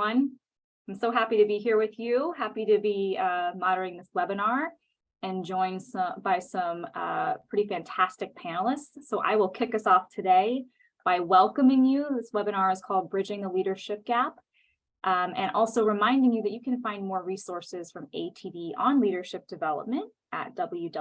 everyone. I'm so happy to be here with you. Happy to be moderating this webinar and joined by some pretty fantastic panelists. So I will kick us off today by welcoming you. This webinar is called Bridging the Leadership Gap, and also reminding you that you can find more resources from ATD on leadership development at www.td.org.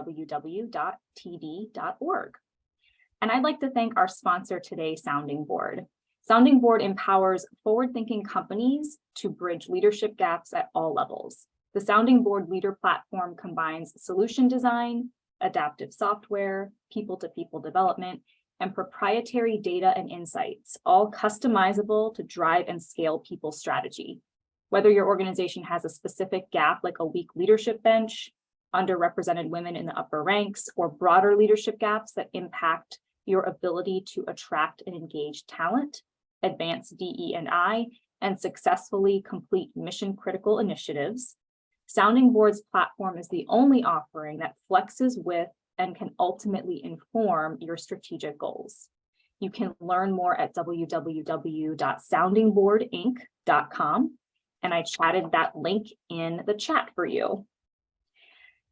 And I'd like to thank our sponsor today, Sounding Board. Sounding Board empowers forward-thinking companies to bridge leadership gaps at all levels. The Sounding Board Leader Platform combines solution design, adaptive software, people-to-people development, and proprietary data and insights, all customizable to drive and scale people's strategy. Whether your organization has a specific gap like a weak leadership bench, underrepresented women in the upper ranks, or broader leadership gaps that impact your ability to attract and engage talent, advance DE&I, and successfully complete mission-critical initiatives, Sounding Board's platform is the only offering that flexes with and can ultimately inform your strategic goals. You can learn more at www.soundingboardinc.com, and I chatted that link in the chat for you.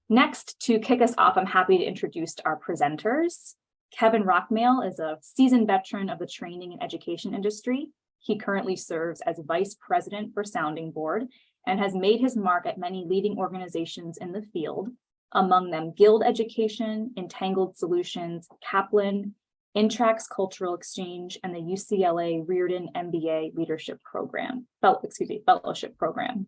Next, to kick us off, I'm happy to introduce our presenters. Kevin Rockmail is a seasoned veteran of the training and education industry. He currently serves as Vice President for Sounding Board and has made his mark at many leading organizations in the field, among them Guild Education, Entangled Solutions, Kaplan, Intrax Cultural Exchange, and the UCLA Reardon MBA Leadership Program, Fellowship Program.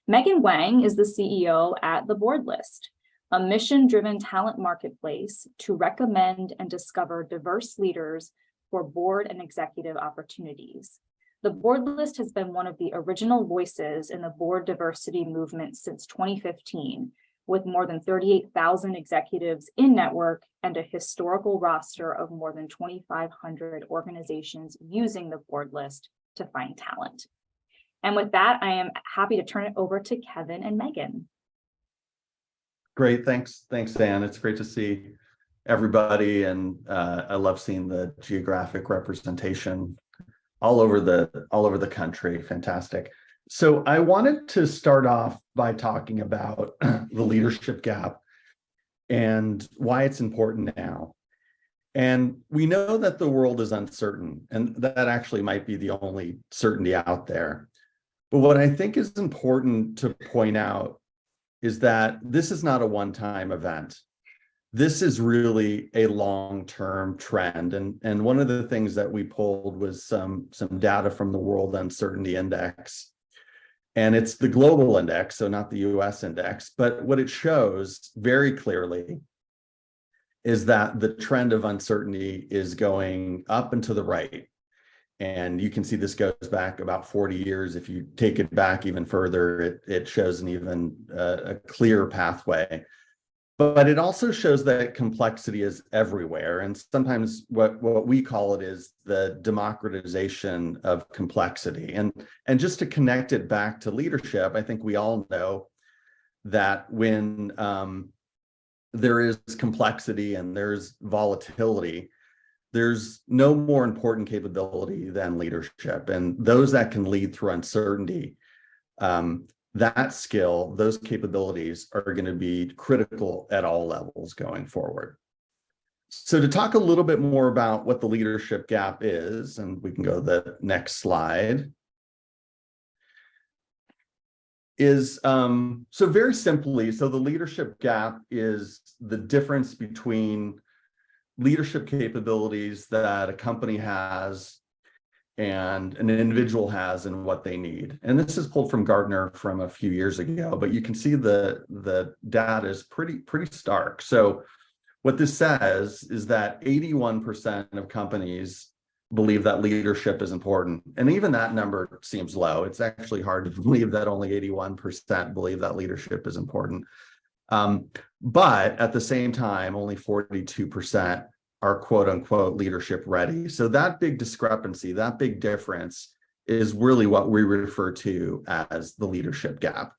Megan Wang is the CEO at The Board List, a mission-driven talent marketplace to recommend and discover diverse leaders for board and executive opportunities. The Board List has been one of the original voices in the board diversity movement since 2015, with more than 38,000 executives in network and a historical roster of more than 2,500 organizations using the Board List to find talent. And with that, I am happy to turn it over to Kevin and Megan. Great, thanks, Dan. It's great to see everybody, and I love seeing the geographic representation all over the country. Fantastic. So I wanted to start off by talking about the leadership gap and why it's important now. And we know that the world is uncertain, and that actually might be the only certainty out there. But what I think is important to point out is that this is not a one-time event. This is really a long-term trend. And one of the things that we pulled was some data from the World Uncertainty Index. And it's the global index, so not the US index. But what it shows very clearly is that the trend of uncertainty is going up and to the right. And you can see this goes back about 40 years. If you take it back even further, it shows an even a clear pathway. But it also shows that complexity is everywhere. And sometimes what we call it is the democratization of complexity. And just to connect it back to leadership, I think we all know that when there is complexity and there's volatility, there's no more important capability than leadership. And those that can lead through uncertainty, that skill, those capabilities are going to be critical at all levels going forward. So to talk a little bit more about what the leadership gap is, and we can go to the next slide, is so very simply, so the leadership gap is the difference between leadership capabilities that a company has and an individual has and what they need. And this is pulled from Gartner from a few years ago, but you can see the data is pretty stark. So what this says is that 81% of companies believe that leadership is important. And even that number seems low. It's actually hard to believe that only 81% believe that leadership is important. But at the same time, only 42% are quote unquote leadership ready. So that big discrepancy, that big difference is really what we refer to as the leadership gap.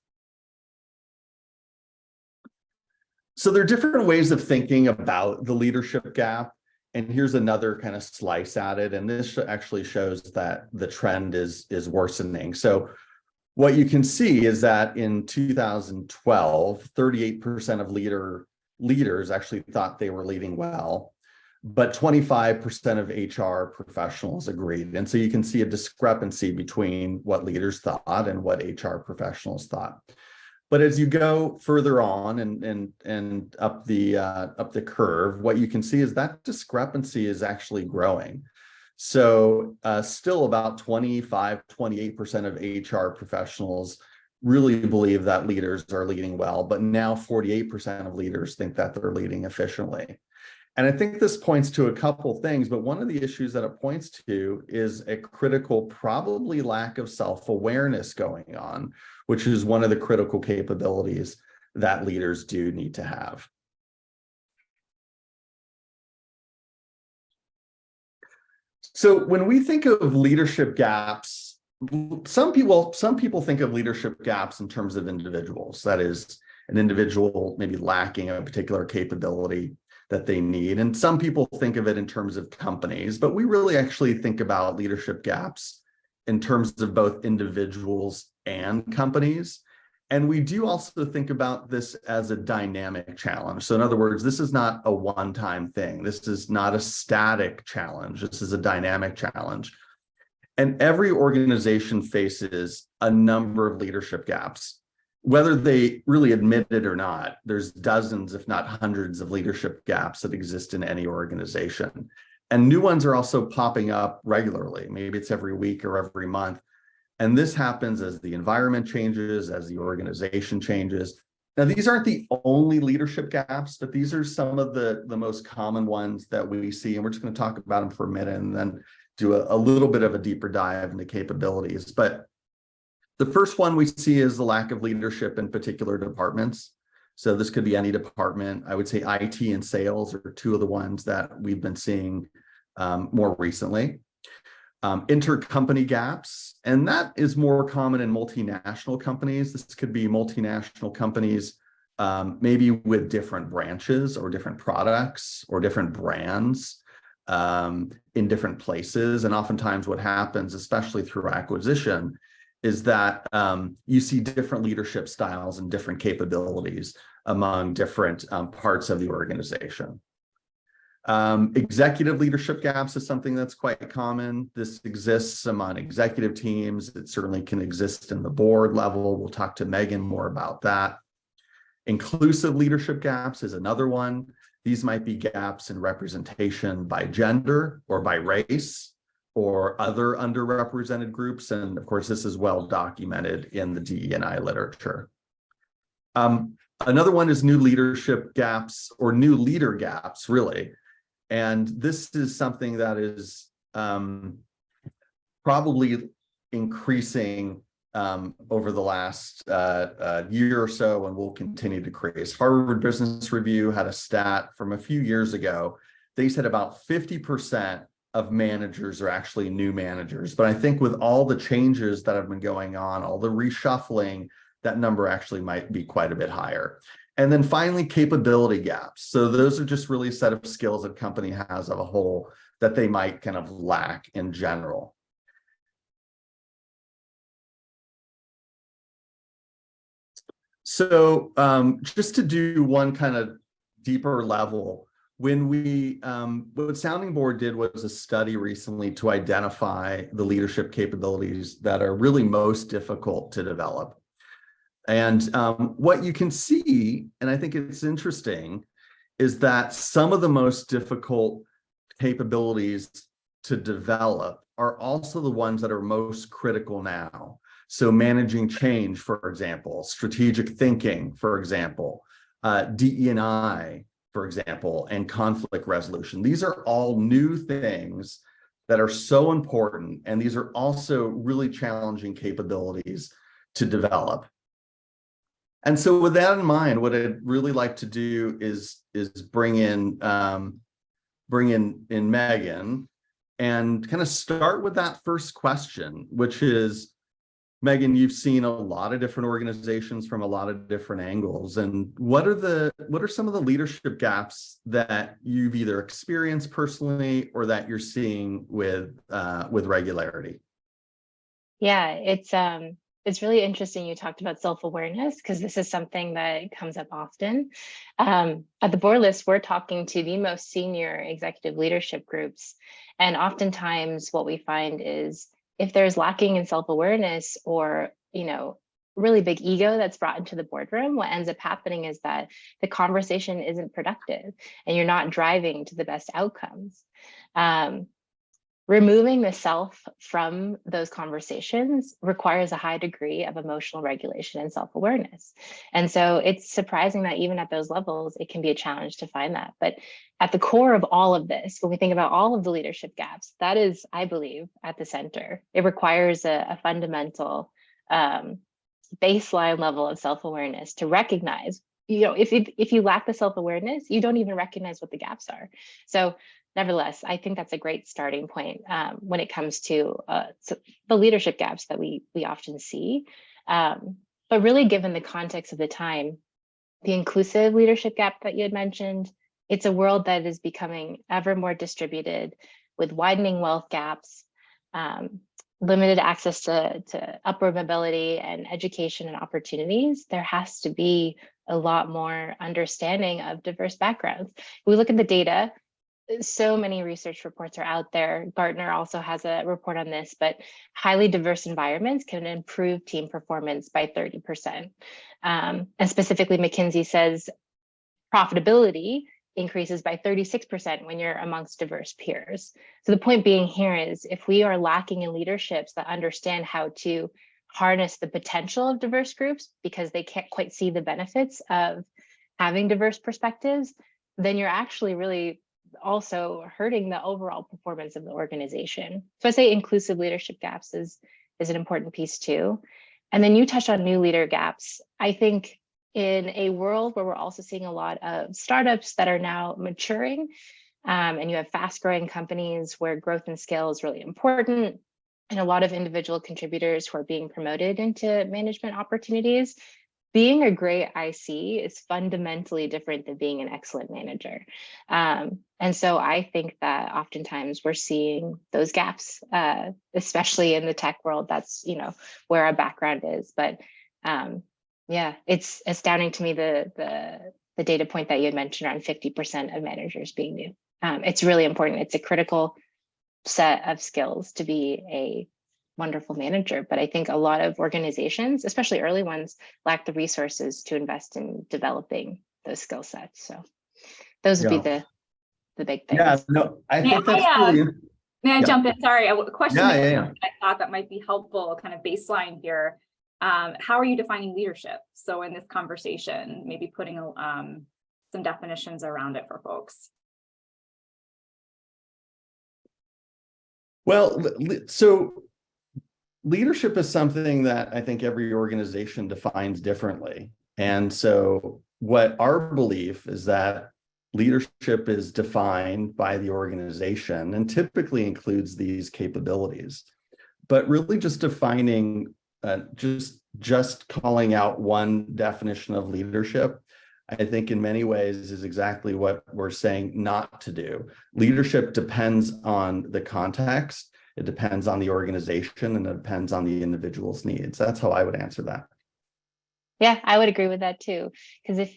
So there are different ways of thinking about the leadership gap. And here's another kind of slice at it. And this actually shows that the trend is worsening. So what you can see is that in 2012, 38% of leaders actually thought they were leading well, but 25% of HR professionals agreed. And so you can see a discrepancy between what leaders thought and what HR professionals thought. But as you go further on and up the curve, what you can see is that discrepancy is actually growing. So still about 28% of HR professionals really believe that leaders are leading well, but now 48% of leaders think that they're leading efficiently. And I think this points to a couple things, but one of the issues that it points to is a critical, probably lack of self-awareness going on, which is one of the critical capabilities that leaders do need to have. So when we think of leadership gaps, some people think of leadership gaps in terms of individuals. That is, an individual maybe lacking a particular capability that they need. And some people think of it in terms of companies, but we really actually think about leadership gaps in terms of both individuals and companies. And we do also think about this as a dynamic challenge. So in other words, this is not a one-time thing. This is not a static challenge. This is a dynamic challenge. And every organization faces a number of leadership gaps. Whether they really admit it or not, there's dozens, if not hundreds, of leadership gaps that exist in any organization. And new ones are also popping up regularly. Maybe it's every week or every month. And this happens as the environment changes, as the organization changes. Now, these aren't the only leadership gaps, but these are some of the most common ones that we see. And we're just going to talk about them for a minute and then do a little bit of a deeper dive into capabilities. But the first one we see is the lack of leadership in particular departments. So this could be any department. I would say IT and sales are two of the ones that we've been seeing more recently. Intercompany gaps, and that is more common in multinational companies. This could be multinational companies, maybe with different branches or different products or different brands in different places. And oftentimes what happens, especially through acquisition, is that you see different leadership styles and different capabilities among different parts of the organization. Executive leadership gaps is something that's quite common. This exists among executive teams. It certainly can exist in the board level. We'll talk to Megan more about that. Inclusive leadership gaps is another one. These might be gaps in representation by gender or by race or other underrepresented groups. And of course, this is well documented in the DE&I literature. Another one is new leadership gaps or new leader gaps, really. And this is something that is probably increasing over the last year or so, and will continue to decrease. Harvard Business Review had a stat from a few years ago. They said about 50% of managers are actually new managers. But I think with all the changes that have been going on, all the reshuffling, that number actually might be quite a bit higher. And then finally, capability gaps. So those are just really a set of skills that a company has of a whole that they might kind of lack in general. So just to do one kind of deeper level, when what Sounding Board did was a study recently to identify the leadership capabilities that are really most difficult to develop. And what you can see, and I think it's interesting, is that some of the most difficult capabilities to develop are also the ones that are most critical now. So managing change, for example, strategic thinking, for example, DE&I, for example, and conflict resolution. These are all new things that are so important, and these are also really challenging capabilities to develop. And so with that in mind, what I'd really like to do is bring in Megan and kind of start with that first question, which is, Megan, you've seen a lot of different organizations from a lot of different angles. And what are some of the leadership gaps that you've either experienced personally or that you're seeing with regularity? Yeah, it's really interesting you talked about self-awareness, because this is something that comes up often. At the board list, we're talking to the most senior executive leadership groups. And oftentimes what we find is if there's lacking in self-awareness or, really big ego that's brought into the boardroom, what ends up happening is that the conversation isn't productive and you're not driving to the best outcomes. Removing the self from those conversations requires a high degree of emotional regulation and self-awareness. And so it's surprising that even at those levels, it can be a challenge to find that. But at the core of all of this, when we think about all of the leadership gaps, that is, I believe, at the center. It requires a fundamental baseline level of self-awareness to recognize, if you lack the self-awareness, you don't even recognize what the gaps are. So nevertheless, I think that's a great starting point when it comes to the leadership gaps that we often see. But really, given the context of the time, the inclusive leadership gap that you had mentioned, it's a world that is becoming ever more distributed with widening wealth gaps, limited access to upward mobility and education and opportunities. There has to be a lot more understanding of diverse backgrounds. If we look at the data, so many research reports are out there. Gartner also has a report on this, but highly diverse environments can improve team performance by 30%. And specifically, McKinsey says profitability increases by 36% when you're amongst diverse peers. So the point being here is, if we are lacking in leaderships that understand how to harness the potential of diverse groups because they can't quite see the benefits of having diverse perspectives, then you're actually really also hurting the overall performance of the organization. So I say inclusive leadership gaps is an important piece too. And then you touched on new leader gaps. I think in a world where we're also seeing a lot of startups that are now maturing, and you have fast growing companies where growth and scale is really important, and a lot of individual contributors who are being promoted into management opportunities, being a great IC is fundamentally different than being an excellent manager. And so I think that oftentimes we're seeing those gaps, especially in the tech world. That's, where our background is. But yeah, it's astounding to me the data point that you had mentioned around 50% of managers being new. It's really important. It's a critical set of skills to be a wonderful manager. But I think a lot of organizations, especially early ones, lack the resources to invest in developing those skill sets. So those would be the big things. Yeah, no, I think that's really. May I jump in? Sorry, a question Yeah. I thought that might be helpful, kind of baseline here. How are you defining leadership? So in this conversation, maybe putting some definitions around it for folks. Well, so leadership is something that I think every organization defines differently. And so what our belief is that leadership is defined by the organization and typically includes these capabilities, but really just defining, just calling out one definition of leadership, I think in many ways is exactly what we're saying not to do. Leadership depends on the context, it depends on the organization, and it depends on the individual's needs. That's how I would answer that. Yeah, I would agree with that too. Because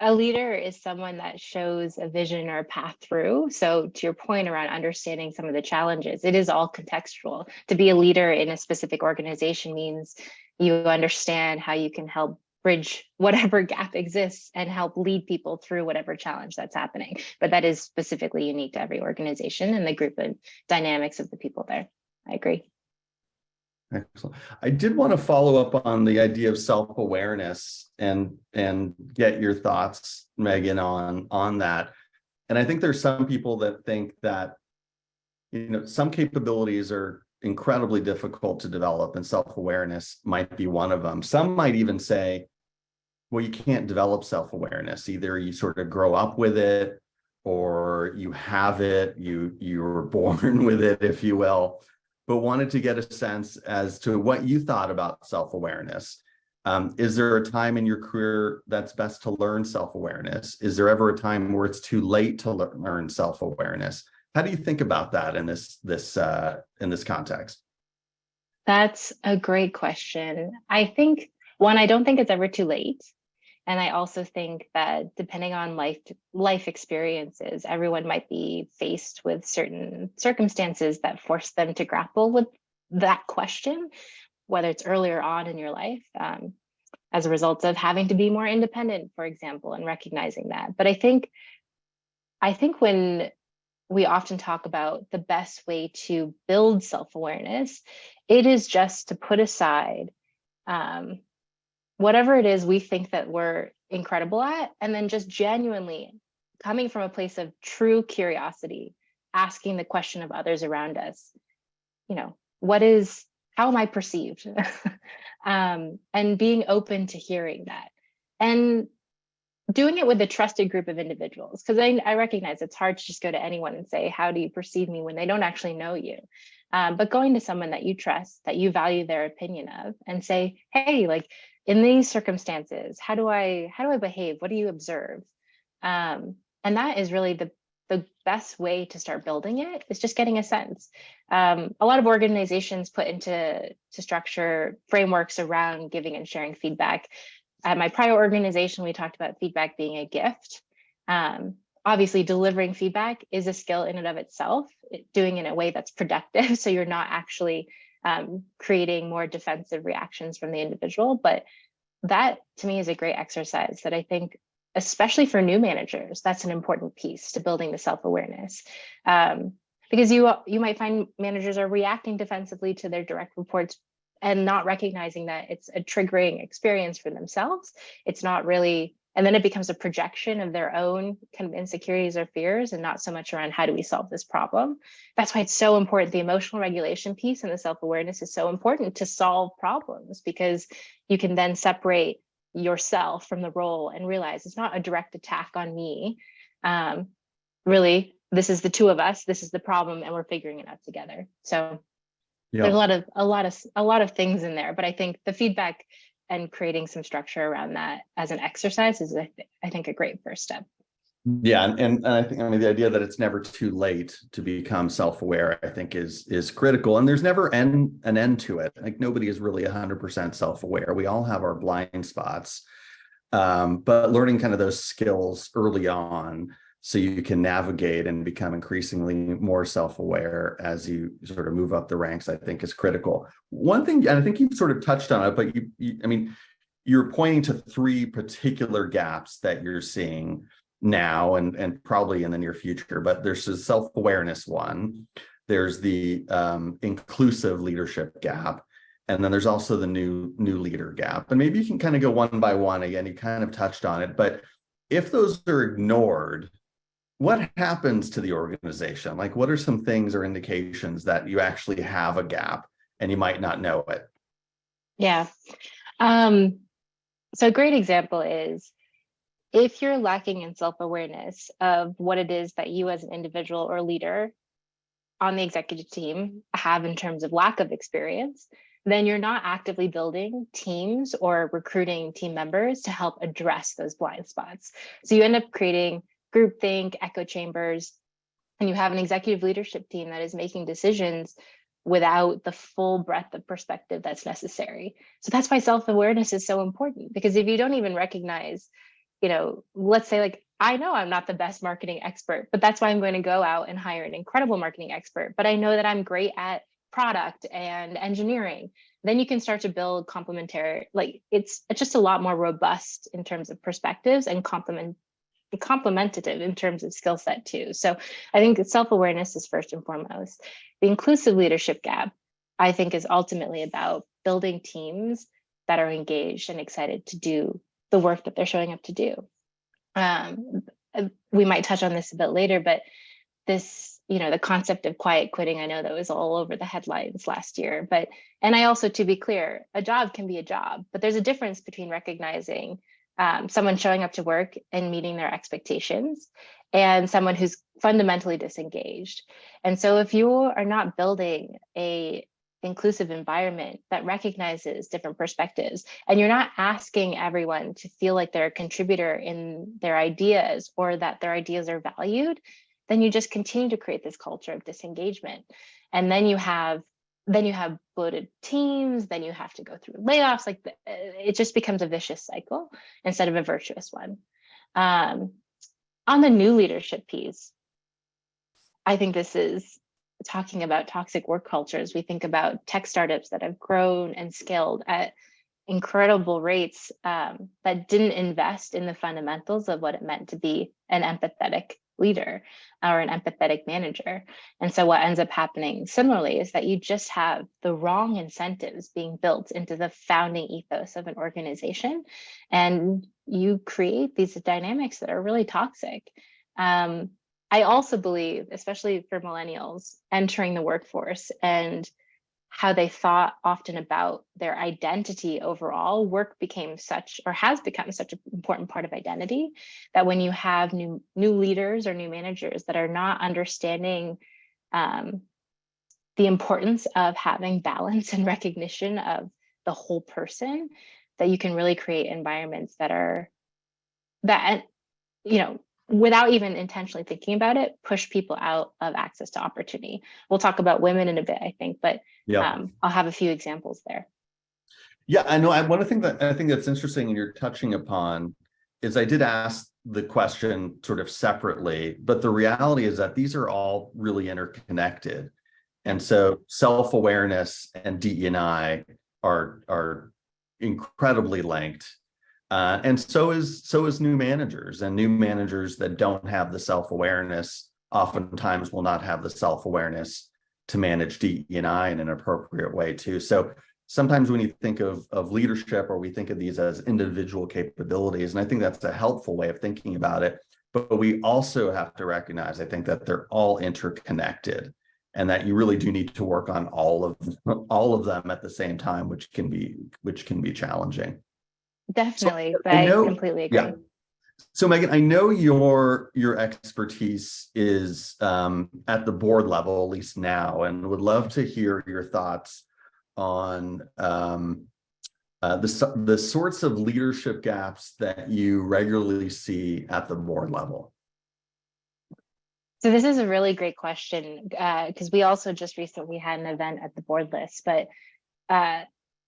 a leader is someone that shows a vision or a path through. So to your point around understanding some of the challenges, it is all contextual. To be a leader in a specific organization means you understand how you can help bridge whatever gap exists and help lead people through whatever challenge that's happening. But that is specifically unique to every organization and the group and dynamics of the people there. I agree. Excellent. I did want to follow up on the idea of self-awareness and get your thoughts, Megan, on that. And I think there's some people that think that, some capabilities are incredibly difficult to develop, and self-awareness might be one of them. Some might even say, well, you can't develop self-awareness. Either you sort of grow up with it, or you have it, you're born with it, if you will. but wanted to get a sense as to what you thought about self-awareness. Is there a time in your career that's best to learn self-awareness? Is there ever a time where it's too late to learn self-awareness? How do you think about that in this context? That's a great question. I think, one, I don't think it's ever too late. And I also think that depending on life experiences, everyone might be faced with certain circumstances that force them to grapple with that question, whether it's earlier on in your life, as a result of having to be more independent, for example, and recognizing that. But I think when we often talk about the best way to build self-awareness, it is just to put aside whatever it is we think that we're incredible at, and then just genuinely coming from a place of true curiosity, asking the question of others around us, how am I perceived? And being open to hearing that. And doing it with a trusted group of individuals, because I recognize it's hard to just go to anyone and say, how do you perceive me, when they don't actually know you. But going to someone that you trust, that you value their opinion of, and say, hey, like in these circumstances, how do I behave? What do you observe? And that is really the best way to start building it, is just getting a sense. A lot of organizations put into structure frameworks around giving and sharing feedback. At my prior organization, we talked about feedback being a gift. Obviously, delivering feedback is a skill in and of itself, doing it in a way that's productive, so you're not actually creating more defensive reactions from the individual. But that, to me, is a great exercise that I think, especially for new managers, that's an important piece to building the self-awareness. Because you might find managers are reacting defensively to their direct reports and not recognizing that it's a triggering experience for themselves. It's not really, and then it becomes a projection of their own kind of insecurities or fears, and not so much around how do we solve this problem. That's why it's so important. The emotional regulation piece and the self-awareness is so important to solve problems, because you can then separate yourself from the role and realize it's not a direct attack on me. Really, this is the two of us, this is the problem, and we're figuring it out together. So there's a lot of things in there, but I think the feedback and creating some structure around that as an exercise is, I think, a great first step. Yeah, and I think, the idea that it's never too late to become self-aware, I think is critical. And there's never an end to it. Like, nobody is really 100% self-aware. We all have our blind spots, but learning kind of those skills early on, so you can navigate and become increasingly more self-aware as you sort of move up the ranks, I think, is critical. One thing, and I think you've sort of touched on it, but you're pointing to three particular gaps that you're seeing now and probably in the near future. But there's a self-awareness one, there's the inclusive leadership gap, and then there's also the new leader gap. And maybe you can kind of go one by one. Again, you kind of touched on it, but if those are ignored, what happens to the organization? Like, what are some things or indications that you actually have a gap and you might not know it? Yeah. So a great example is, if you're lacking in self-awareness of what it is that you as an individual or leader on the executive team have in terms of lack of experience, then you're not actively building teams or recruiting team members to help address those blind spots. So you end up creating groupthink, echo chambers, and you have an executive leadership team that is making decisions without the full breadth of perspective that's necessary. So that's why self-awareness is so important, because if you don't even recognize, let's say, like, I know I'm not the best marketing expert, but that's why I'm going to go out and hire an incredible marketing expert. But I know that I'm great at product and engineering. Then you can start to build complementary, like it's just a lot more robust in terms of perspectives, and complementative in terms of skill set too. So I think self-awareness is first and foremost. The inclusive leadership gap, I think, is ultimately about building teams that are engaged and excited to do the work that they're showing up to do. We might touch on this a bit later, but this, the concept of quiet quitting, I know that was all over the headlines last year, and I also, to be clear, a job can be a job, but there's a difference between recognizing someone showing up to work and meeting their expectations, and someone who's fundamentally disengaged. And so if you are not building a inclusive environment that recognizes different perspectives, and you're not asking everyone to feel like they're a contributor in their ideas or that their ideas are valued, then you just continue to create this culture of disengagement. And then you have bloated teams, then you have to go through layoffs. Like it just becomes a vicious cycle instead of a virtuous one. On the new leadership piece, I think this is talking about toxic work cultures. We think about tech startups that have grown and scaled at incredible rates that didn't invest in the fundamentals of what it meant to be an empathetic leader or an empathetic manager. And so what ends up happening similarly is that you just have the wrong incentives being built into the founding ethos of an organization, and you create these dynamics that are really toxic. I also believe, especially for millennials entering the workforce and how they thought often about their identity overall, work became such, or has become such an important part of identity, that when you have new leaders or new managers that are not understanding the importance of having balance and recognition of the whole person, that you can really create environments that without even intentionally thinking about it, push people out of access to opportunity. We'll talk about women in a bit, I think, but I'll have a few examples there. Yeah, I know. One thing that I think that's interesting and you're touching upon is I did ask the question sort of separately, but the reality is that these are all really interconnected. And so self-awareness and DE&I are incredibly linked. And so is new managers, and new managers that don't have the self-awareness oftentimes will not have the self-awareness to manage DE&I in an appropriate way too. So sometimes when you think of leadership, or we think of these as individual capabilities, and I think that's a helpful way of thinking about it, but we also have to recognize, I think, that they're all interconnected, and that you really do need to work on all of them at the same time, which can be challenging. Definitely, So but I completely agree. Yeah. So Megan, I know your expertise is at the board level, at least now, and would love to hear your thoughts on the sorts of leadership gaps that you regularly see at the board level. So this is a really great question, because we also just recently had an event at the board list, but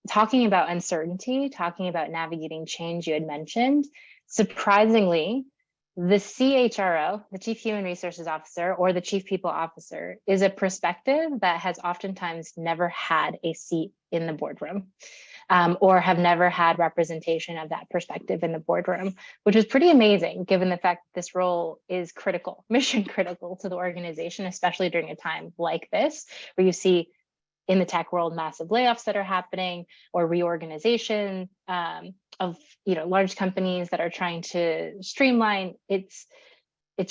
talking about uncertainty, talking about navigating change, you had mentioned, surprisingly, the CHRO, the Chief Human Resources Officer, or the Chief People Officer, is a perspective that has oftentimes never had a seat in the boardroom, or have never had representation of that perspective in the boardroom, which is pretty amazing given the fact that this role is critical, mission critical to the organization, especially during a time like this, where you see in the tech world massive layoffs that are happening, or reorganization of large companies that are trying to streamline. It's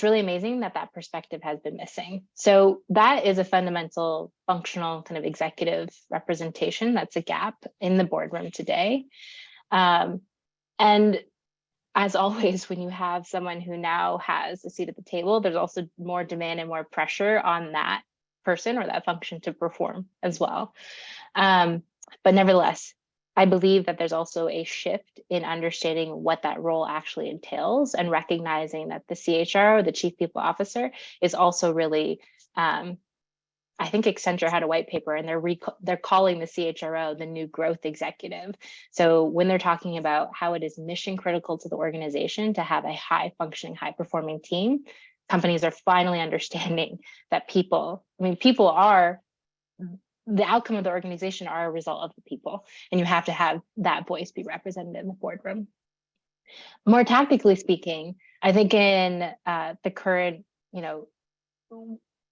really amazing that perspective has been missing. So that is a fundamental functional kind of executive representation. That's a gap in the boardroom today. And as always, when you have someone who now has a seat at the table, there's also more demand and more pressure on that person or that function to perform as well. But nevertheless, I believe that there's also a shift in understanding what that role actually entails, and recognizing that the CHRO, the Chief People Officer, is also really, I think Accenture had a white paper, and they're calling the CHRO the new growth executive. So when they're talking about how it is mission critical to the organization to have a high functioning, high performing team, companies are finally understanding that people are the outcome of the organization, are a result of the people, and you have to have that voice be represented in the boardroom. More tactically speaking, I think in the current,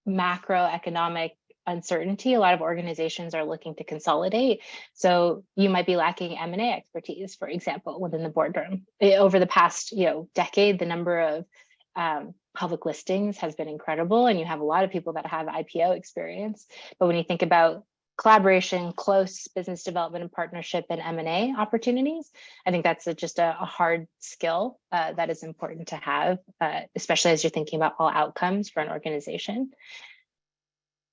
macroeconomic uncertainty, a lot of organizations are looking to consolidate. So you might be lacking M&A expertise, for example, within the boardroom. Over the past, decade, the number of public listings has been incredible, and you have a lot of people that have IPO experience. But when you think about collaboration, close business development and partnership, and M&A opportunities. I think that's just a hard skill that is important to have, especially as you're thinking about all outcomes for an organization.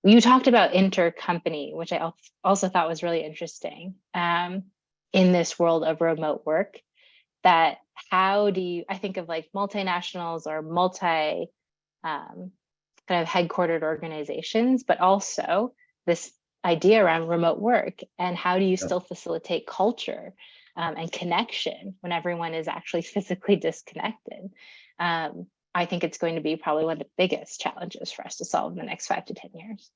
You talked about intercompany, which I also thought was really interesting in this world of remote work. That how do you, I think of like multinationals or multi kind of headquartered organizations, but also this idea around remote work, and how do you still facilitate culture and connection when everyone is actually physically disconnected? I think it's going to be probably one of the biggest challenges for us to solve in the next 5 to 10 years.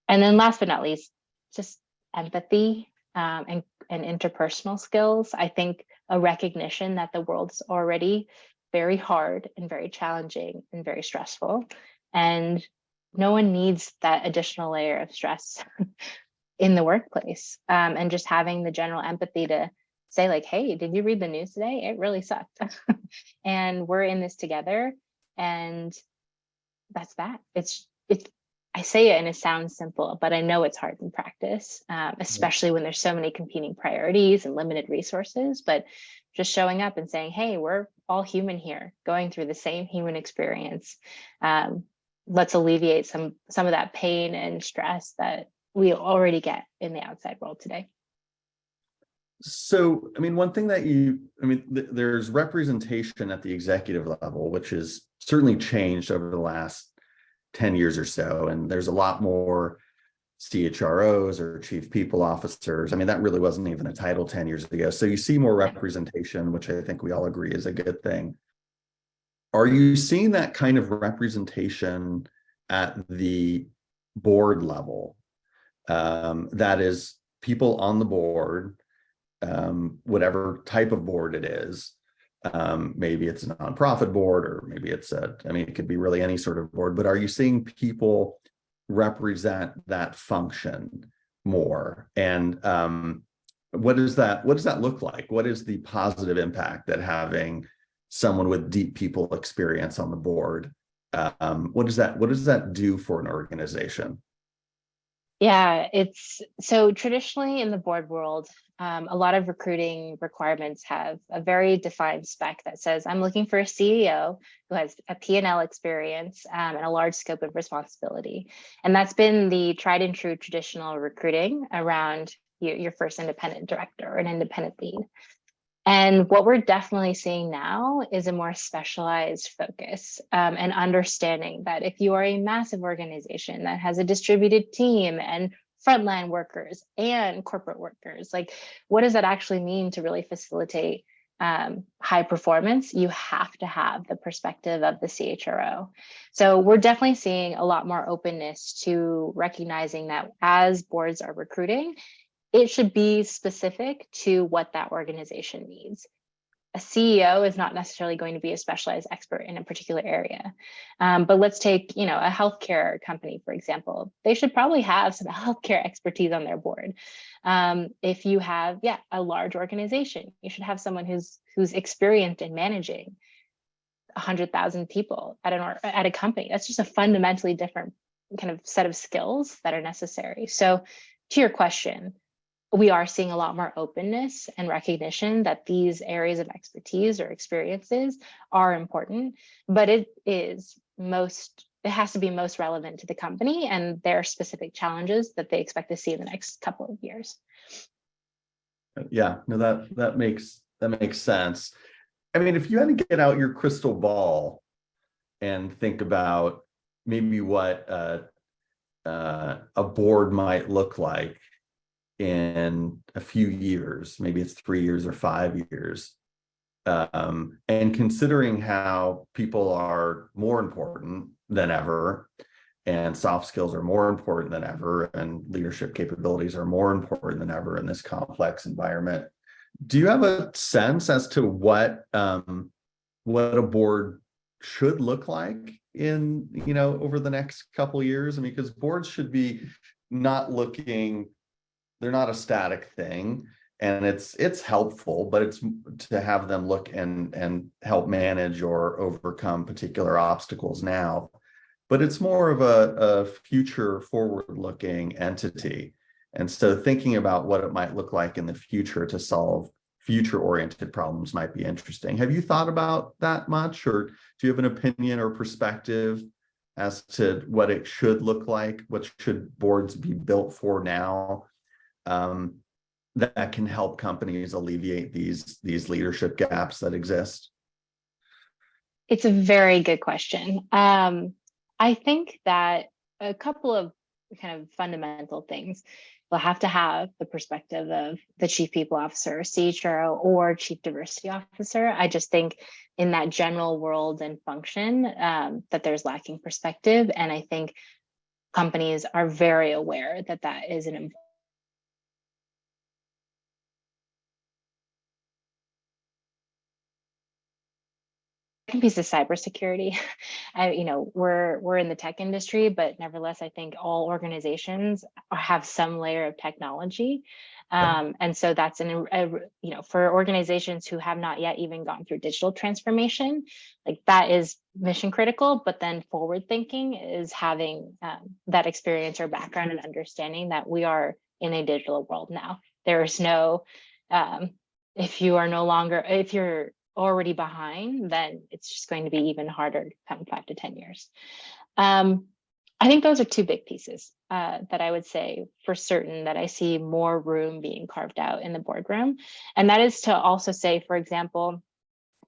And then last but not least, just empathy and interpersonal skills. I think a recognition that the world's already very hard and very challenging and very stressful, and no one needs that additional layer of stress in the workplace. And just having the general empathy to say like, hey, did you read the news today? It really sucked. And we're in this together. And that's that. It's I say it and it sounds simple, but I know it's hard in practice, especially when there's so many competing priorities and limited resources. But just showing up and saying, hey, we're all human here, going through the same human experience. Let's alleviate some of that pain and stress that we already get in the outside world today. So, I mean, one thing that there's representation at the executive level, which has certainly changed over the last 10 years or so. And there's a lot more CHROs or chief people officers. I mean, that really wasn't even a title 10 years ago. So you see more representation, which I think we all agree is a good thing. Are you seeing that kind of representation at the board level? That is, people on the board, whatever type of board it is, maybe it's a nonprofit board, or maybe it's it could be really any sort of board, but are you seeing people represent that function more? And what does that look like? What is the positive impact that having someone with deep people experience on the board, what does that do for an organization? Yeah, it's so traditionally in the board world, a lot of recruiting requirements have a very defined spec that says, I'm looking for a CEO who has a P&L experience and a large scope of responsibility. And that's been the tried and true traditional recruiting around your first independent director or an independent lead. And what we're definitely seeing now is a more specialized focus and understanding that if you are a massive organization that has a distributed team and frontline workers and corporate workers, like what does that actually mean to really facilitate high performance? You have to have the perspective of the CHRO. So we're definitely seeing a lot more openness to recognizing that as boards are recruiting, it should be specific to what that organization needs. A CEO is not necessarily going to be a specialized expert in a particular area. But let's take, a healthcare company, for example. They should probably have some healthcare expertise on their board. If you have, a large organization, you should have someone who's experienced in managing 100,000 people at a company. That's just a fundamentally different kind of set of skills that are necessary. So to your question, we are seeing a lot more openness and recognition that these areas of expertise or experiences are important, but it has to be most relevant to the company and their specific challenges that they expect to see in the next couple of years. Yeah, no, that makes sense. I mean, if you had to get out your crystal ball and think about maybe what a board might look like in a few years, maybe it's 3 years or 5 years, and considering how people are more important than ever, and soft skills are more important than ever, and leadership capabilities are more important than ever in this complex environment, do you have a sense as to what a board should look like in over the next couple of years? I mean, because boards should be they're not a static thing, and it's helpful, but it's to have them look and help manage or overcome particular obstacles now. But it's more of a future forward-looking entity. And so thinking about what it might look like in the future to solve future-oriented problems might be interesting. Have you thought about that much, or do you have an opinion or perspective as to what it should look like? What should boards be built for now, that can help companies alleviate these leadership gaps that exist? It's a very good question. I think that a couple of kind of fundamental things. We'll have to have the perspective of the chief people officer, CHRO, or chief diversity officer. I just think in that general world and function that there's lacking perspective. And I think companies are very aware that that is an important piece of cybersecurity. We're in the tech industry, but nevertheless, I think all organizations have some layer of technology. And so that's for organizations who have not yet even gone through digital transformation, like that is mission critical, but then forward thinking is having that experience or background and understanding that we are in a digital world now. There is no, if you're already behind, then it's just going to be even harder to come 5 to 10 years. I think those are two big pieces that I would say for certain that I see more room being carved out in the boardroom. And that is to also say, for example,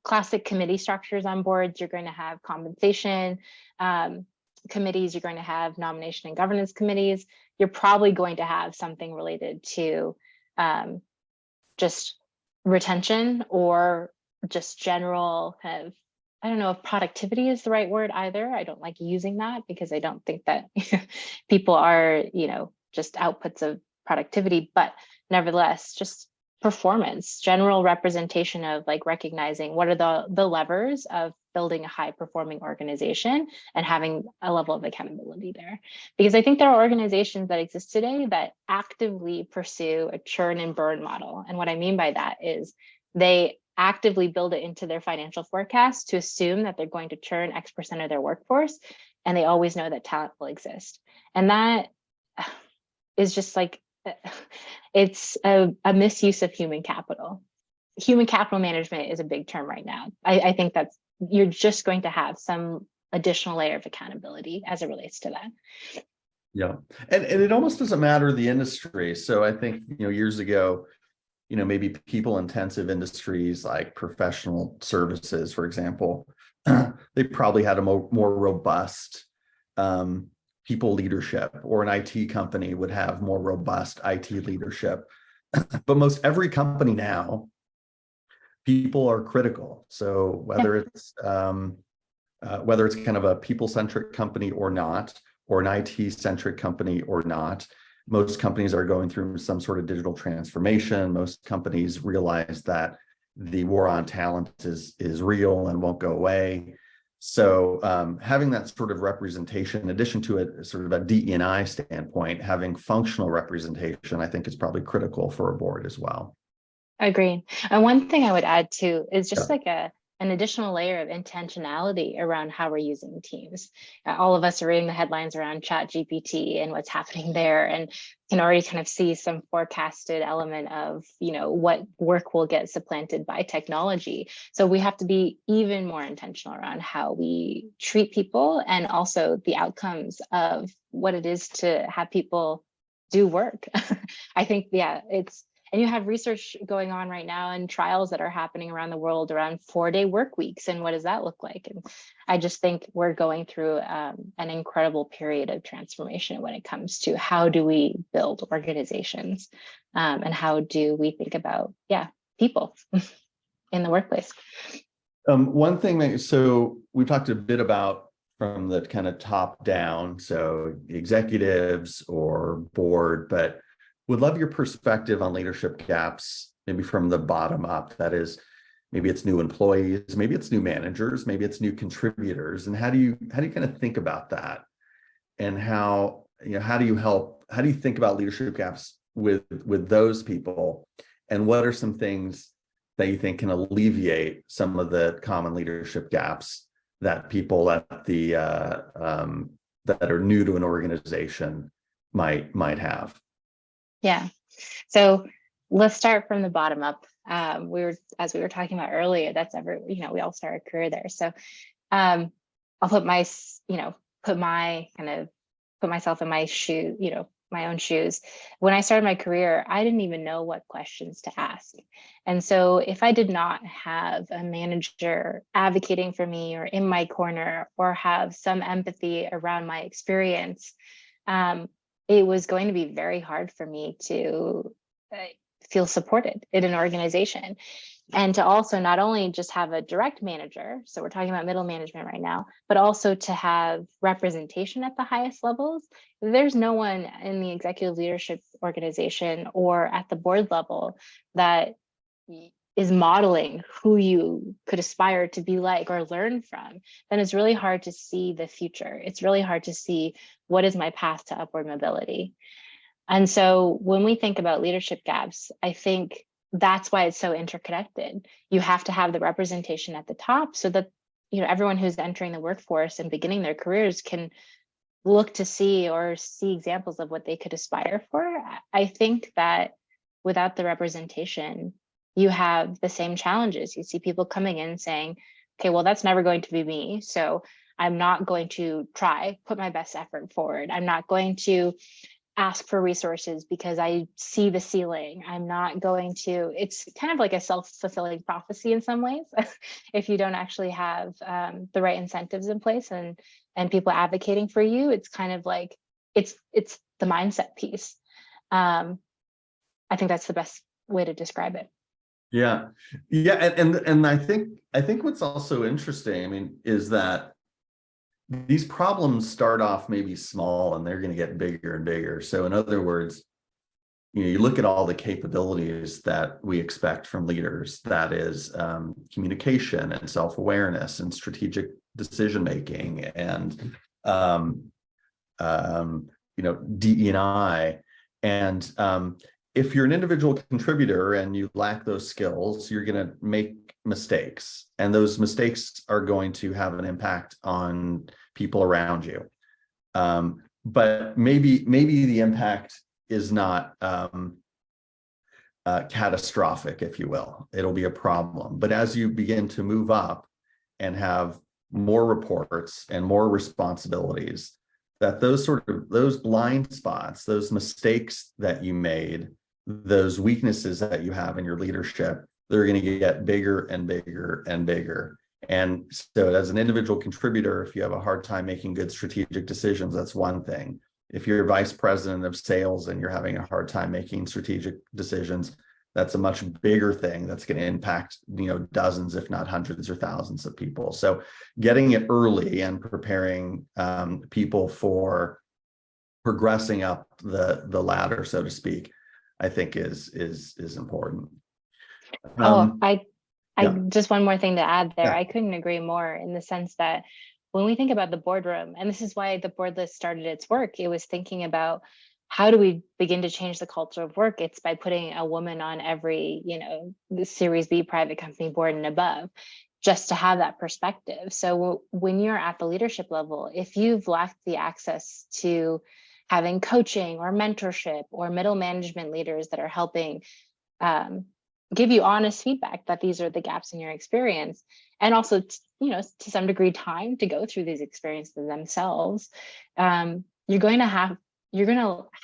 classic committee structures on boards, you're going to have compensation committees, you're going to have nomination and governance committees. You're probably going to have something related to just retention or just general kind of, I don't know if productivity is the right word either. I don't like using that because I don't think that people are, just outputs of productivity, but nevertheless, just performance, general representation of like recognizing what are the levers of building a high performing organization and having a level of accountability there. Because I think there are organizations that exist today that actively pursue a churn and burn model. And what I mean by that is they actively build it into their financial forecast to assume that they're going to churn X% of their workforce, and they always know that talent will exist. And that is just like, it's a misuse of human capital. Human capital management is a big term right now. I think that's, you're just going to have some additional layer of accountability as it relates to that. Yeah, and it almost doesn't matter the industry. So I think, years ago, maybe people intensive industries like professional services, for example, they probably had a more robust people leadership, or an IT company would have more robust IT leadership. But most every company now, people are critical. So whether it's kind of a people-centric company or not, or an IT-centric company or not, most companies are going through some sort of digital transformation. Most companies realize that the war on talent is real and won't go away. So having that sort of representation, in addition to a sort of a DE&I standpoint, having functional representation, I think is probably critical for a board as well. Agreed. And one thing I would add too is just like an additional layer of intentionality around how we're using Teams. All of us are reading the headlines around ChatGPT and what's happening there, and can already kind of see some forecasted element of, what work will get supplanted by technology. So we have to be even more intentional around how we treat people, and also the outcomes of what it is to have people do work. I think, and you have research going on right now and trials that are happening around the world around 4-day work weeks. And what does that look like? And I just think we're going through an incredible period of transformation when it comes to how do we build organizations and how do we think about, people in the workplace. One thing, so we talked a bit about from the kind of top down, so executives or board, but would love your perspective on leadership gaps, maybe from the bottom up. That is, maybe it's new employees, maybe it's new managers, maybe it's new contributors. And how do you kind of think about that? And how do you think about leadership gaps with those people? And what are some things that you think can alleviate some of the common leadership gaps that people at the that are new to an organization might have? Yeah. So let's start from the bottom up. As we were talking about earlier, that's we all start a career there. So I'll put myself in my shoe, my own shoes. When I started my career, I didn't even know what questions to ask. And so if I did not have a manager advocating for me or in my corner or have some empathy around my experience, it was going to be very hard for me to feel supported in an organization. And to also not only just have a direct manager, so we're talking about middle management right now, but also to have representation at the highest levels. There's no one in the executive leadership organization or at the board level that is modeling who you could aspire to be like or learn from, then it's really hard to see the future. It's really hard to see what is my path to upward mobility. And so when we think about leadership gaps, I think that's why it's so interconnected. You have to have the representation at the top so that everyone who's entering the workforce and beginning their careers can look to see examples of what they could aspire for. I think that without the representation, you have the same challenges. You see people coming in saying, okay, well, that's never going to be me. So I'm not going to put my best effort forward. I'm not going to ask for resources because I see the ceiling. I'm not going to, it's kind of like a self-fulfilling prophecy in some ways. If you don't actually have the right incentives in place and people advocating for you, it's kind of like, it's the mindset piece. I think that's the best way to describe it. Yeah. And I think what's also interesting, I mean, is that these problems start off maybe small and they're going to get bigger and bigger. So in other words, you look at all the capabilities that we expect from leaders, that is communication and self-awareness and strategic decision-making and DE&I. And if you're an individual contributor and you lack those skills, you're going to make mistakes, and those mistakes are going to have an impact on people around you. But maybe the impact is not catastrophic, if you will. It'll be a problem. But as you begin to move up and have more reports and more responsibilities, that those blind spots, those mistakes that you made, those weaknesses that you have in your leadership, they're going to get bigger and bigger and bigger. And so as an individual contributor, if you have a hard time making good strategic decisions, that's one thing. If you're vice president of sales and you're having a hard time making strategic decisions, that's a much bigger thing that's going to impact, dozens, if not hundreds or thousands of people. So getting it early and preparing people for progressing up the ladder, so to speak, I think is important. I just one more thing to add there. Yeah. I couldn't agree more in the sense that when we think about the boardroom, and this is why the board list started its work, it was thinking about how do we begin to change the culture of work? It's by putting a woman on every, the Series B private company board and above, just to have that perspective. So when you're at the leadership level, if you've lacked the access to having coaching or mentorship or middle management leaders that are helping give you honest feedback that these are the gaps in your experience, and also, to some degree, time to go through these experiences themselves, you're going to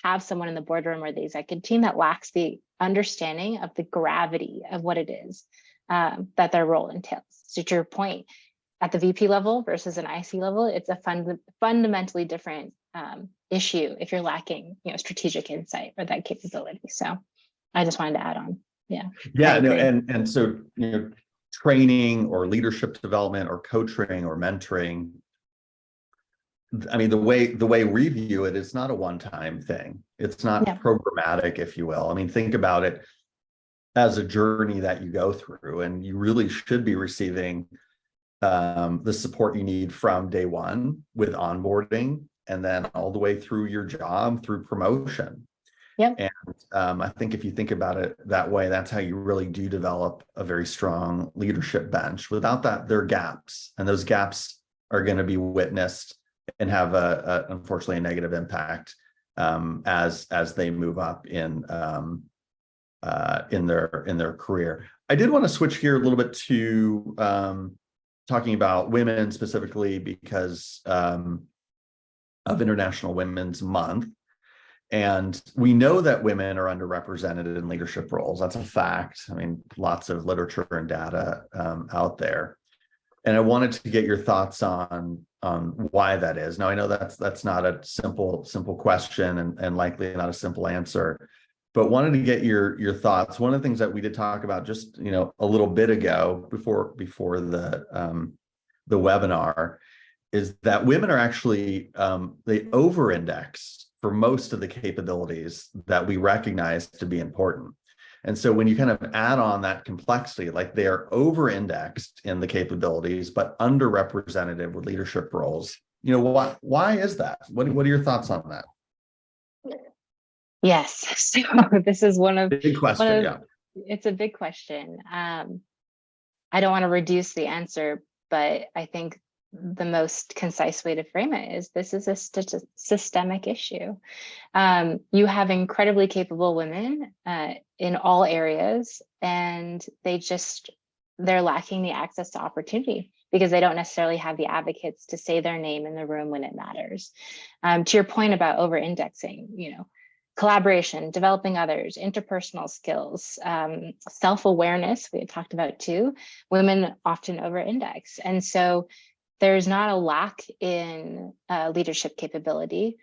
have someone in the boardroom or the executive team that lacks the understanding of the gravity of what it is that their role entails. So to your point, at the VP level versus an IC level, it's a fundamentally different issue if you're lacking, strategic insight or that capability. So I just wanted to add on. Yeah. No, and so training or leadership development or coaching or mentoring, I mean, the way we view it is not a one-time thing. It's not programmatic, if you will. I mean, think about it as a journey that you go through, and you really should be receiving the support you need from day one with onboarding, and then all the way through your job, through promotion. Yep. And I think if you think about it that way, that's how you really do develop a very strong leadership bench. Without that, there are gaps, and those gaps are going to be witnessed and have unfortunately a negative impact as they move up in their career. I did want to switch gear a little bit to talking about women specifically because of International Women's Month. And we know that women are underrepresented in leadership roles. That's a fact. I mean, lots of literature and data out there. And I wanted to get your thoughts on why that is. Now, I know that's not a simple question and likely not a simple answer, but wanted to get your thoughts. One of the things that we did talk about just a little bit ago before the webinar is that women are actually they over-index for most of the capabilities that we recognize to be important. And so when you kind of add on that complexity, like they are over-indexed in the capabilities, but underrepresented with leadership roles, why is that? What are your thoughts on that? Yes, so this is big question. Yeah, it's a big question. I don't want to reduce the answer, but I think the most concise way to frame it is this is a systemic issue. You have incredibly capable women in all areas, and they're lacking the access to opportunity because they don't necessarily have the advocates to say their name in the room when it matters. To your point about over-indexing, collaboration, developing others, interpersonal skills, self-awareness, we had talked about too, women often over-index. And so there's not a lack in leadership capability.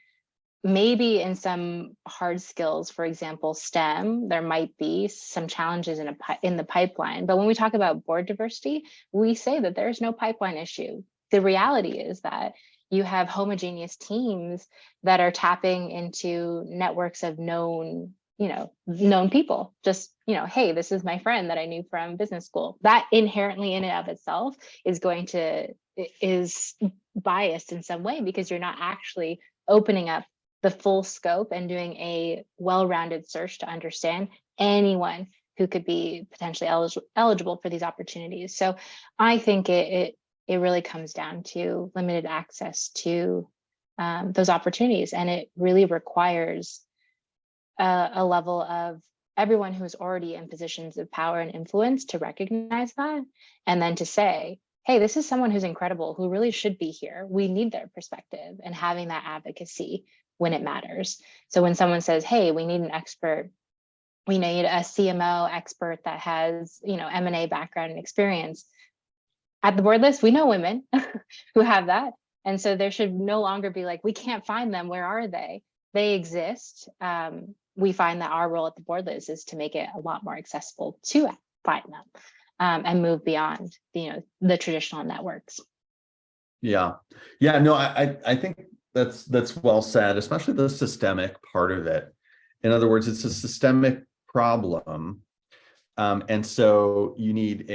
Maybe in some hard skills, for example, STEM, there might be some challenges in the pipeline. But when we talk about board diversity, we say that there's no pipeline issue. The reality is that you have homogeneous teams that are tapping into networks of known people. Just, hey, this is my friend that I knew from business school. That inherently in and of itself is biased in some way because you're not actually opening up the full scope and doing a well-rounded search to understand anyone who could be potentially eligible for these opportunities. So I think it really comes down to limited access to those opportunities, and it really requires a level of everyone who's already in positions of power and influence to recognize that, and then to say, hey, this is someone who's incredible, who really should be here. We need their perspective, and having that advocacy when it matters. So when someone says, hey, we need an expert, we need a CMO expert that has, M&A background and experience. At the board list, we know women who have that. And so there should no longer be like, we can't find them. Where are they? They exist. We find that our role at the board list is to make it a lot more accessible to find them and move beyond, the traditional networks. Yeah. No, I think that's well said, especially the systemic part of it. In other words, it's a systemic problem. And so you need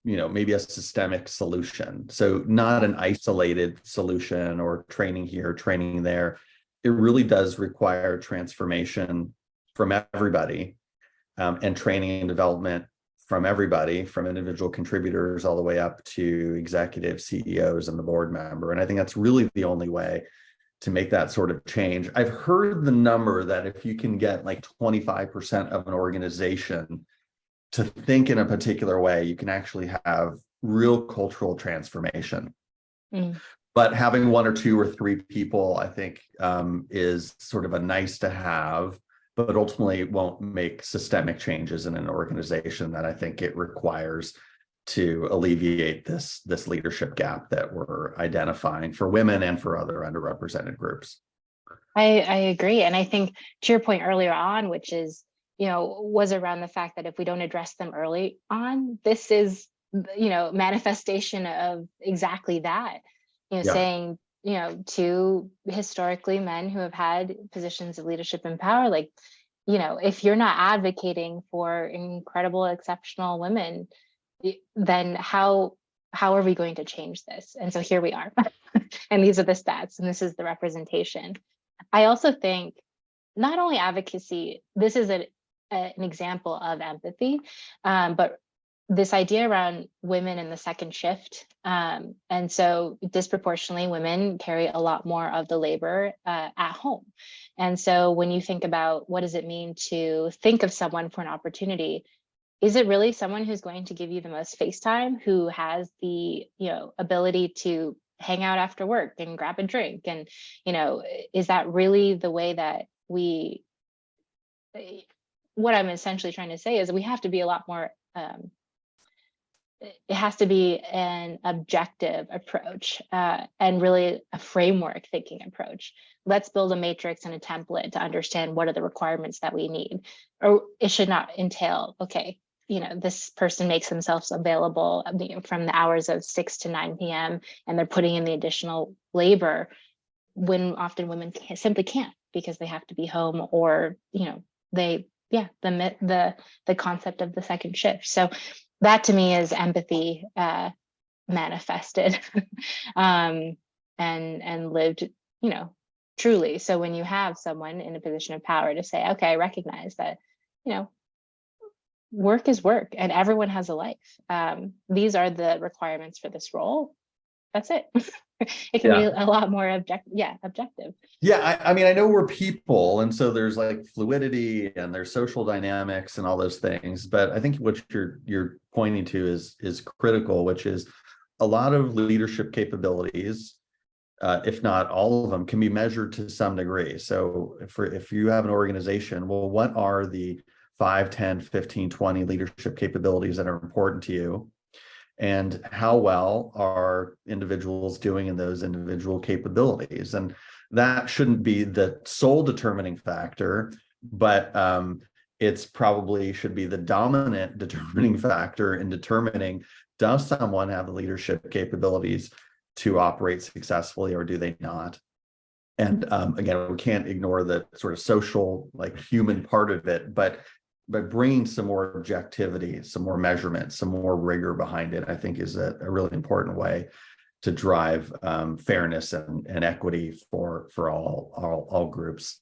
maybe a systemic solution. So not an isolated solution or training here, training there. It really does require transformation from everybody and training and development from everybody, from individual contributors all the way up to executive CEOs and the board member. And I think that's really the only way to make that sort of change. I've heard the number that if you can get like 25% of an organization to think in a particular way, you can actually have real cultural transformation. But having one or two or three people, I think, is sort of a nice to have, but ultimately won't make systemic changes in an organization that I think it requires to alleviate this leadership gap that we're identifying for women and for other underrepresented groups. I agree. And I think to your point earlier on, which is, was around the fact that if we don't address them early on, this is, manifestation of exactly that, saying, to historically men who have had positions of leadership and power, like, if you're not advocating for incredible, exceptional women, then how are we going to change this? And so here we are. And these are the stats, and this is the representation. I also think not only advocacy, this is an example of empathy, but this idea around women in the second shift. And so disproportionately, women carry a lot more of the labor at home. And so when you think about what does it mean to think of someone for an opportunity, is it really someone who's going to give you the most face time, who has the, ability to hang out after work and grab a drink? And, is that really the way that what I'm essentially trying to say is we have to be a lot more, it has to be an objective approach and really a framework thinking approach. Let's build a matrix and a template to understand what are the requirements that we need. Or it should not entail, okay, this person makes themselves available from the hours of 6 to 9 p.m. and they're putting in the additional labor, when often women simply can't, because they have to be home, or the concept of the second shift. So that to me is empathy manifested and lived, truly. So when you have someone in a position of power to say, okay, I recognize that, work is work and everyone has a life. These are the requirements for this role. That's it. It can be a lot more objective. Yeah, I mean, I know we're people, and so there's like fluidity and there's social dynamics and all those things. But I think what you're pointing to is critical, which is a lot of leadership capabilities, if not all of them, can be measured to some degree. So if you have an organization, well, what are the 5, 10, 15, 20 leadership capabilities that are important to you? And how well are individuals doing in those individual capabilities? And that shouldn't be the sole determining factor, but it's probably should be the dominant determining factor in determining, does someone have the leadership capabilities to operate successfully, or do they not? And again, we can't ignore the sort of social, like human part of it, but bringing some more objectivity, some more measurement, some more rigor behind it, I think is a really important way to drive fairness and equity for all groups.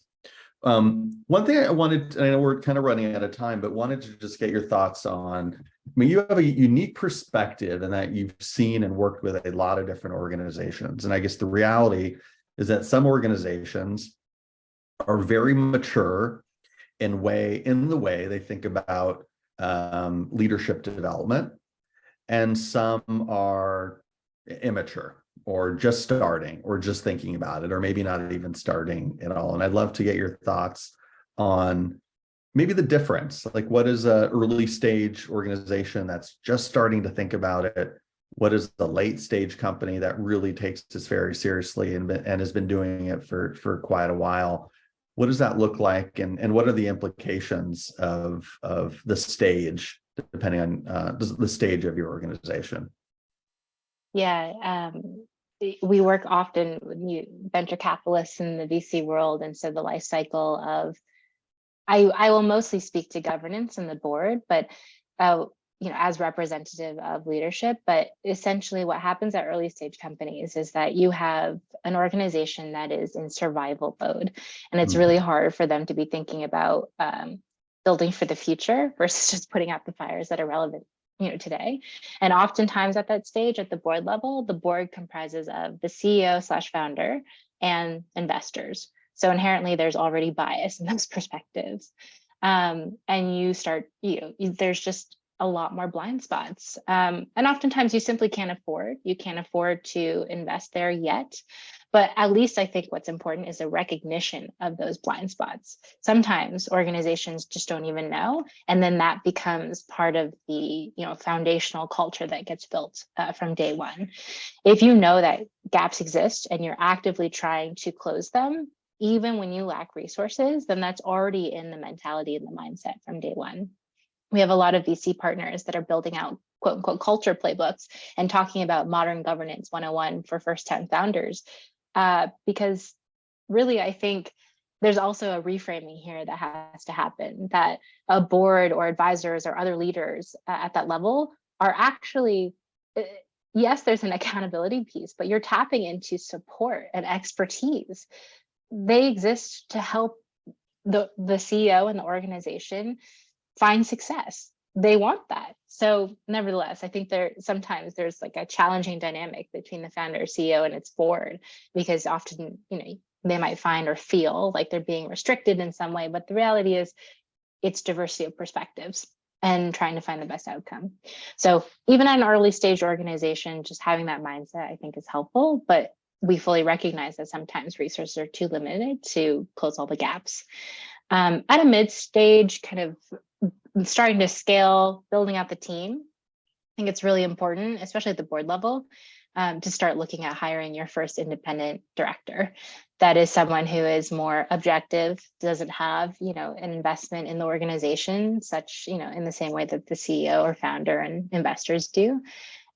One thing I wanted, and I know we're kind of running out of time, but wanted to just get your thoughts on, I mean, you have a unique perspective in that you've seen and worked with a lot of different organizations. And I guess the reality is that some organizations are very mature in the way they think about leadership development, and some are immature, or just starting, or just thinking about it, or maybe not even starting at all. And I'd love to get your thoughts on maybe the difference. Like, what is a early stage organization that's just starting to think about it? What is the late stage company that really takes this very seriously and has been doing it for quite a while? What does that look like, and what are the implications of the stage, depending on the stage of your organization? Yeah, we work often with venture capitalists in the VC world, and so the life cycle of, I will mostly speak to governance and the board, but as representative of leadership. But essentially what happens at early stage companies is that you have an organization that is in survival mode, and it's really hard for them to be thinking about building for the future versus just putting out the fires that are relevant today. And oftentimes at that stage, at the board level, the board comprises of the CEO/founder and investors. So inherently there's already bias in those perspectives. And you start, there's just a lot more blind spots. And oftentimes you simply can't afford to invest there yet. But at least I think what's important is a recognition of those blind spots. Sometimes organizations just don't even know. And then that becomes part of the foundational culture that gets built from day one. If you know that gaps exist and you're actively trying to close them, even when you lack resources, then that's already in the mentality and the mindset from day one. We have a lot of VC partners that are building out quote unquote culture playbooks and talking about modern governance 101 for first-time founders. Because really, I think there's also a reframing here that has to happen, that a board or advisors or other leaders at that level are actually, yes, there's an accountability piece, but you're tapping into support and expertise. They exist to help the CEO and the organization find success. They want that. So nevertheless, I think sometimes there's like a challenging dynamic between the founder or CEO and its board, because often, they might find or feel like they're being restricted in some way, but the reality is it's diversity of perspectives and trying to find the best outcome. So even at an early stage organization, just having that mindset, I think, is helpful, but we fully recognize that sometimes resources are too limited to close all the gaps. At a mid stage, kind of starting to scale, building out the team, I think it's really important, especially at the board level, to start looking at hiring your first independent director. That is someone who is more objective, doesn't have, an investment in the organization, such, in the same way that the CEO or founder and investors do.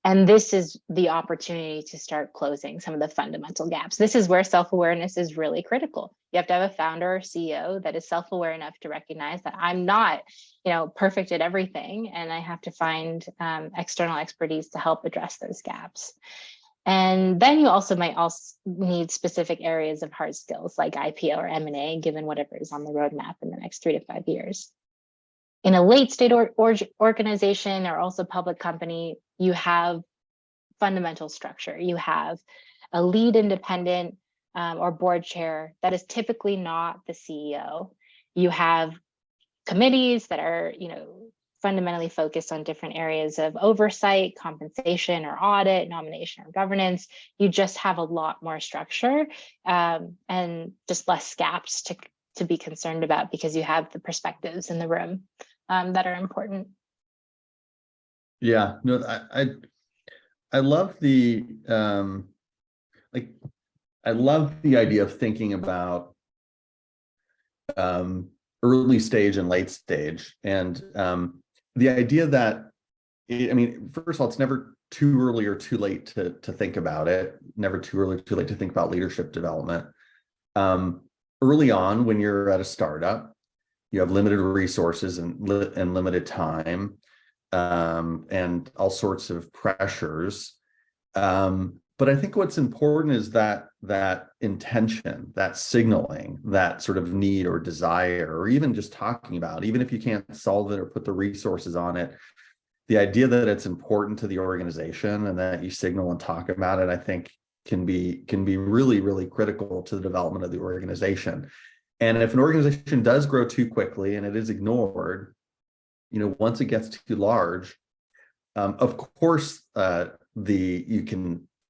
And this is the opportunity to start closing some of the fundamental gaps. This is where self-awareness is really critical. You have to have a founder or CEO that is self-aware enough to recognize that I'm not, perfect at everything, and I have to find external expertise to help address those gaps. And then you might need specific areas of hard skills like IPO or M&A, given whatever is on the roadmap in the next 3 to 5 years. In a late stage organization or also public company, you have fundamental structure. You have a lead independent or board chair that is typically not the CEO. You have committees that are, fundamentally focused on different areas of oversight, compensation or audit, nomination or governance. You just have a lot more structure and just less gaps to be concerned about, because you have the perspectives in the room that are important. Yeah, no, I love the I love the idea of thinking about early stage and late stage, and the idea that, first of all, it's never too early or too late to think about it. Never too early or too late to think about leadership development. Early on, when you're at a startup, you have limited resources and limited time, and all sorts of pressures. But I think what's important is that intention, that signaling, that sort of need or desire, or even just talking about, even if you can't solve it or put the resources on it, the idea that it's important to the organization and that you signal and talk about it, I think can be really, really critical to the development of the organization. And if an organization does grow too quickly and it is ignored, once it gets too large, of course,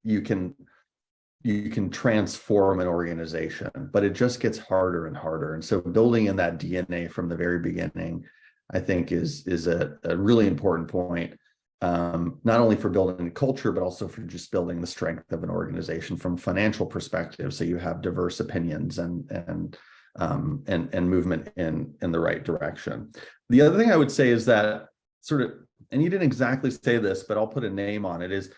you can transform an organization, but it just gets harder and harder. And so building in that DNA from the very beginning, I think is a really important point, not only for building a culture, but also for just building the strength of an organization from a financial perspective. So you have diverse opinions and movement in the right direction. The other thing I would say is that and you didn't exactly say this, but I'll put a name on it, is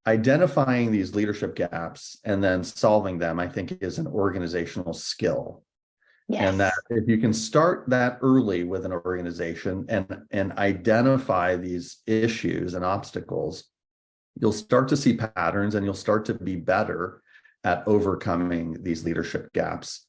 identifying these leadership gaps and then solving them, I think, is an organizational skill. Yes. And that if you can start that early with an organization and identify these issues and obstacles, you'll start to see patterns and you'll start to be better at overcoming these leadership gaps.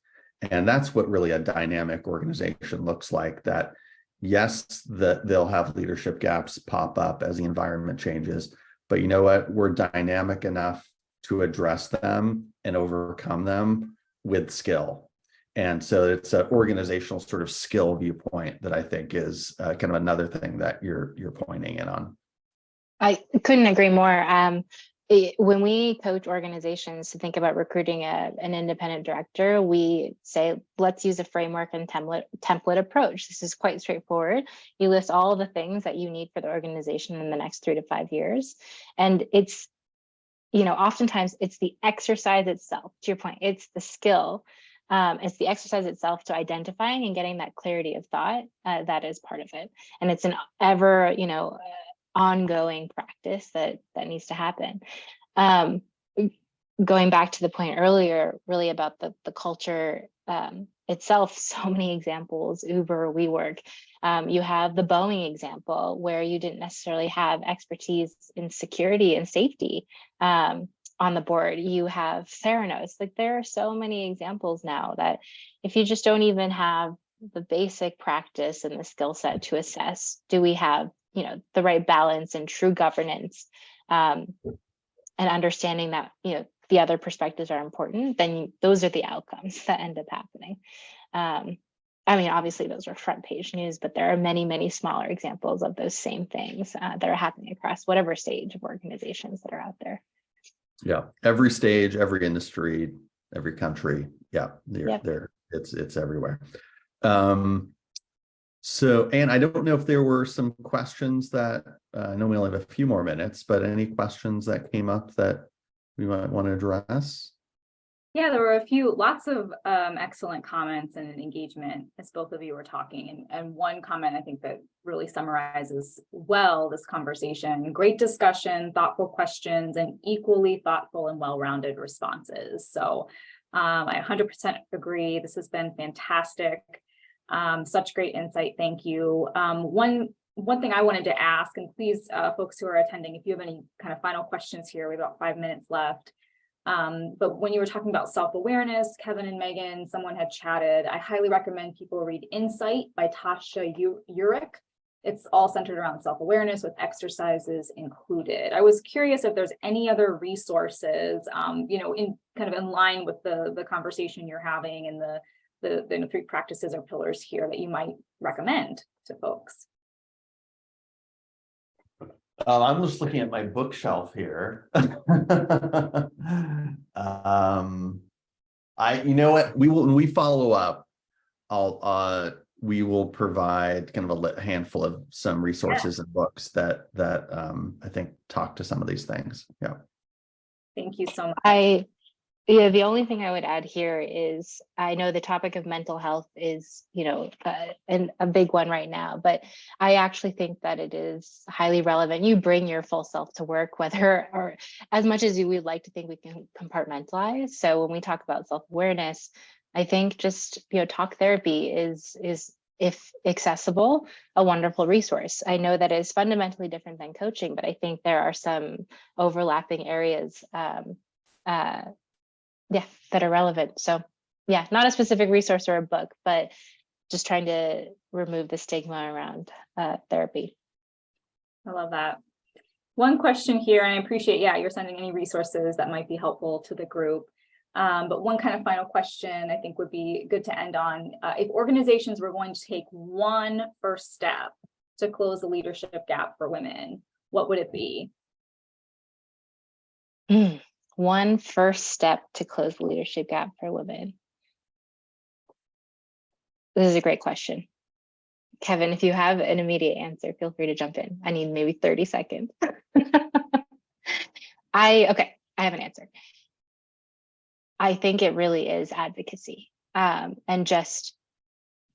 And that's what really a dynamic organization looks like. That yes, they'll have leadership gaps pop up as the environment changes, but you know what? We're dynamic enough to address them and overcome them with skill. And so it's an organizational sort of skill viewpoint that I think is kind of another thing that you're pointing in on. I couldn't agree more. When we coach organizations to think about recruiting an independent director, we say, let's use a framework and template approach. This is quite straightforward. You list all the things that you need for the organization in the next 3 to 5 years. And it's, oftentimes it's the exercise itself. To your point, it's the skill. It's the exercise itself to identifying and getting that clarity of thought that is part of it. And it's an ever, ongoing practice that needs to happen. Going back to the point earlier, really about the culture itself, so many examples, Uber, WeWork. You have the Boeing example where you didn't necessarily have expertise in security and safety on the board. You have Theranos. Like, there are so many examples now that if you just don't even have the basic practice and the skill set to assess, do we have the right balance and true governance, and understanding that, the other perspectives are important, then those are the outcomes that end up happening. Obviously those are front page news, but there are many, many smaller examples of those same things that are happening across whatever stage of organizations that are out there. Yeah, every stage, every industry, every country. Yeah, Yep. it's everywhere. So, Anne, I don't know if there were some questions that I know we only have a few more minutes, but any questions that came up that we might want to address? Yeah, there were lots of excellent comments and engagement as both of you were talking. And one comment I think that really summarizes well this conversation: great discussion, thoughtful questions, and equally thoughtful and well-rounded responses. So I 100% agree. This has been fantastic. Such great insight. Thank you. One thing I wanted to ask, and please, folks who are attending, if you have any kind of final questions here, we have about 5 minutes left. But when you were talking about self-awareness, Kevin and Megan, someone had chatted, I highly recommend people read Insight by Tasha Eurich. It's all centered around self-awareness with exercises included. I was curious if there's any other resources, in kind of in line with the conversation you're having and the 3 practices or pillars here that you might recommend to folks. I'm just looking at my bookshelf here. When we follow up, we will provide kind of a handful of some resources and books that I think talk to some of these things. Yeah. Thank you so much. The only thing I would add here is I know the topic of mental health is, a big one right now, but I actually think that it is highly relevant. You bring your full self to work, whether or as much as you would like to think we can compartmentalize. So when we talk about self-awareness, I think just, talk therapy is, if accessible, a wonderful resource. I know that is fundamentally different than coaching, but I think there are some overlapping areas that are relevant. So not a specific resource or a book, but just trying to remove the stigma around therapy. I love that. One question here, and I appreciate, you're sending any resources that might be helpful to the group. But one kind of final question I think would be good to end on. If organizations were going to take one first step to close the leadership gap for women, what would it be? One first step to close the leadership gap for women. This is a great question. Kevin, if you have an immediate answer, feel free to jump in. I need maybe 30 seconds. I have an answer. I think it really is advocacy, and just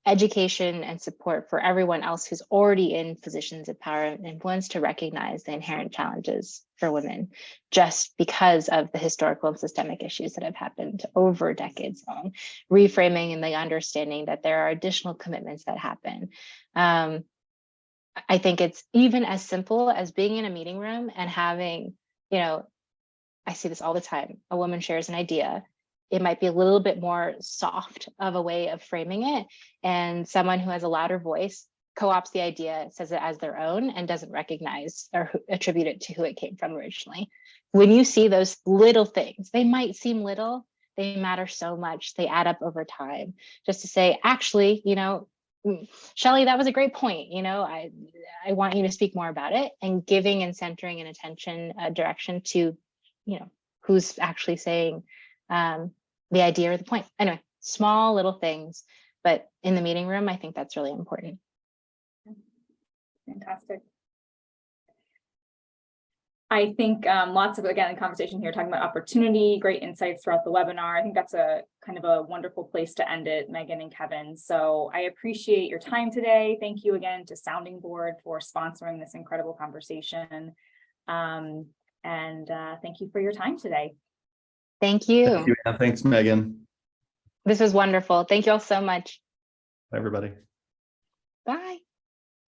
education and support for everyone else who's already in positions of power and influence to recognize the inherent challenges for women, just because of the historical and systemic issues that have happened over decades long, reframing and the understanding that there are additional commitments that happen. I think it's even as simple as being in a meeting room and having, I see this all the time. A woman shares an idea. It might be a little bit more soft of a way of framing it. And someone who has a louder voice co-opts the idea, says it as their own, and doesn't recognize or attribute it to who it came from originally. When you see those little things, they might seem little, they matter so much, they add up over time. Just to say, actually, Shelley, that was a great point. I want you to speak more about it, and giving and centering and attention, direction to, who's actually saying the idea or the point. Anyway, small little things, but in the meeting room, I think that's really important. Fantastic. I think lots of, again, conversation here talking about opportunity, great insights throughout the webinar. I think that's a kind of a wonderful place to end it, Megan and Kevin. So I appreciate your time today. Thank you again to Sounding Board for sponsoring this incredible conversation. And thank you for your time today. Thank you. Thank you, Anne. Thanks, Megan. This was wonderful. Thank you all so much. Bye, everybody. Bye.